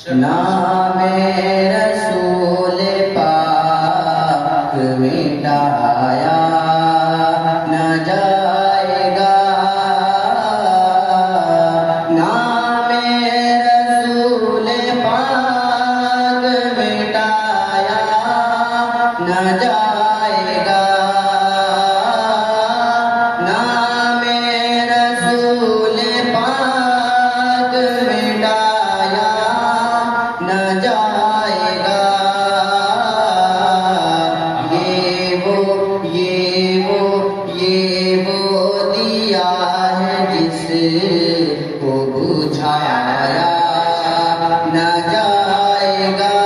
नामे रसूल पाक मिटाया न जाएगा। नामे रसूल पाक मिटाया न जाएगा। नामे रसूल पाक मिटाया न जाएगा। ये वो दिया है जिसको बुझाया न जाएगा।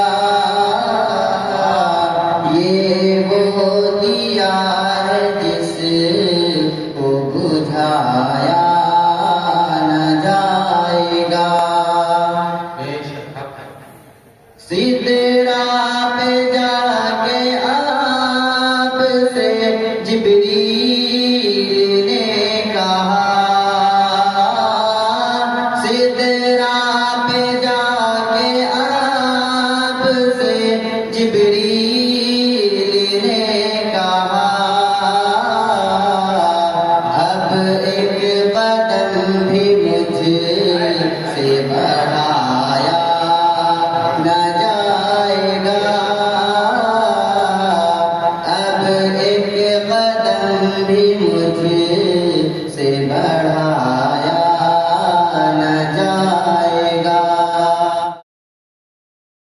ये वो दिया है जिसको बुझाया न जाएगा। सिद्ध